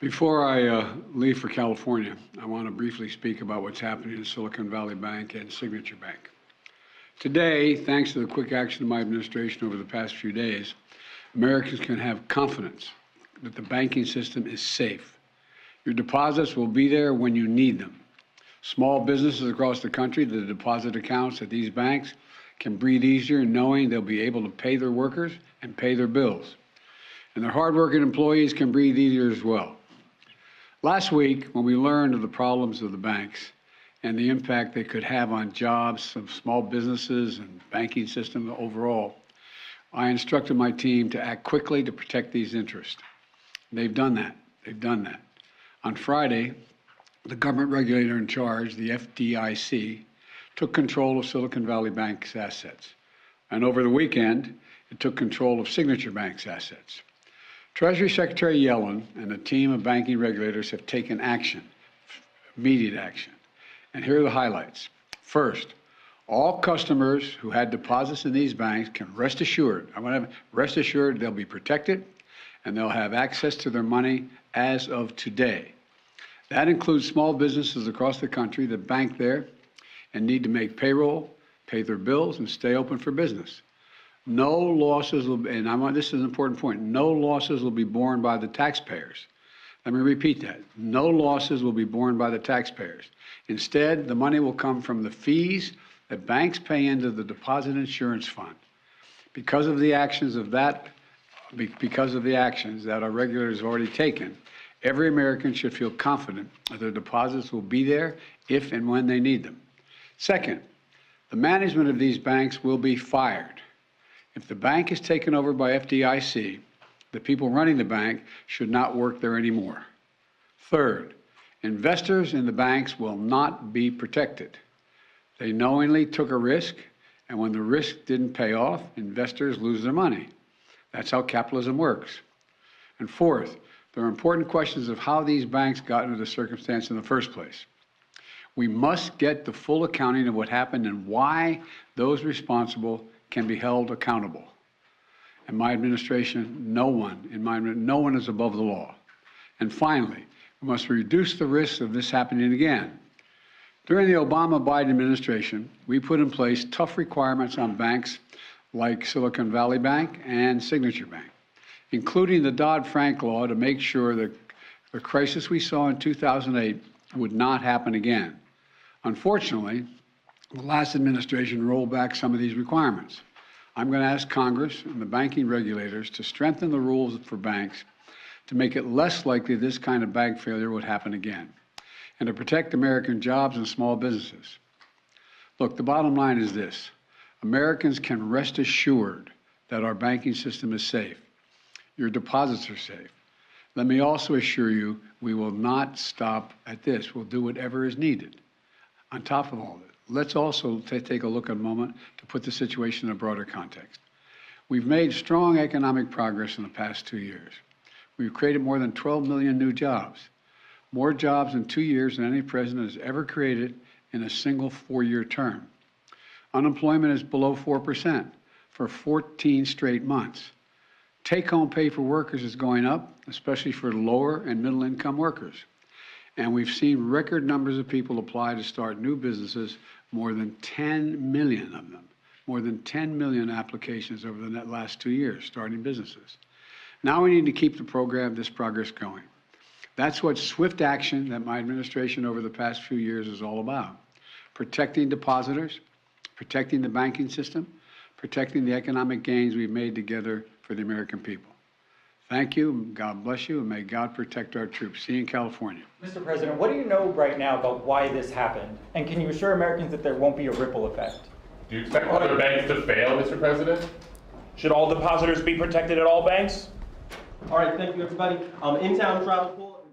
Before I leave for California, I want to briefly speak about what's happening in Silicon Valley Bank and Signature Bank. Today, thanks to the quick action of my administration over the past few days, Americans can have confidence that the banking system is safe. Your deposits will be there when you need them. Small businesses across the country, the deposit accounts at these banks can breathe easier knowing they'll be able to pay their workers and pay their bills. And their hardworking employees can breathe easier as well. Last week, when we learned of the problems of the banks and the impact they could have on jobs of small businesses and banking system overall, I instructed my team to act quickly to protect these interests. They've done that. They've done that. On Friday, the government regulator in charge, the FDIC, took control of Silicon Valley Bank's assets. And over the weekend, it took control of Signature Bank's assets. Treasury Secretary Yellen and a team of banking regulators have taken action, immediate action. And here are the highlights. First, all customers who had deposits in these banks can rest assured, rest assured they'll be protected and they'll have access to their money as of today. That includes small businesses across the country that bank there and need to make payroll, pay their bills, and stay open for business. No losses will be, and this is an important point, no losses will be borne by the taxpayers. Let me repeat that. No losses will be borne by the taxpayers. Instead, the money will come from the fees that banks pay into the Deposit Insurance Fund. Because of the actions that our regulators have already taken, every American should feel confident that their deposits will be there if and when they need them. Second, the management of these banks will be fired. If the bank is taken over by FDIC, the people running the bank should not work there anymore. Third, investors in the banks will not be protected. They knowingly took a risk, and when the risk didn't pay off, investors lose their money. That's how capitalism works. And fourth, there are important questions of how these banks got into the circumstance in the first place. We must get the full accounting of what happened and why those responsible can be held accountable. In my administration, no one is above the law. And finally, we must reduce the risk of this happening again. During the Obama-Biden administration, we put in place tough requirements on banks like Silicon Valley Bank and Signature Bank, including the Dodd-Frank law to make sure that the crisis we saw in 2008 would not happen again. Unfortunately, the last administration rolled back some of these requirements. I'm going to ask Congress and the banking regulators to strengthen the rules for banks to make it less likely this kind of bank failure would happen again, and to protect American jobs and small businesses. Look, the bottom line is this. Americans can rest assured that our banking system is safe. Your deposits are safe. Let me also assure you we will not stop at this. We'll do whatever is needed. On top of all this, let's also take a look at a moment to put the situation in a broader context. We've made strong economic progress in the past 2 years. We've created more than 12 million new jobs, more jobs in 2 years than any president has ever created in a single 4-year term. Unemployment is below 4% for 14 straight months. Take-home pay for workers is going up, especially for lower and middle-income workers. And we've seen record numbers of people apply to start new businesses, more than 10 million of them, more than 10 million applications over the last 2 years starting businesses. Now we need to keep this progress going. That's what swift action that my administration over the past few years is all about. Protecting depositors, protecting the banking system, protecting the economic gains we've made together for the American people. Thank you, God bless you, and may God protect our troops. See you in California. Mr. President, what do you know right now about why this happened? And can you assure Americans that there won't be a ripple effect? Do you expect other banks to fail, Mr. President? Should all depositors be protected at all banks? All right, thank you, everybody. In-town travel pool.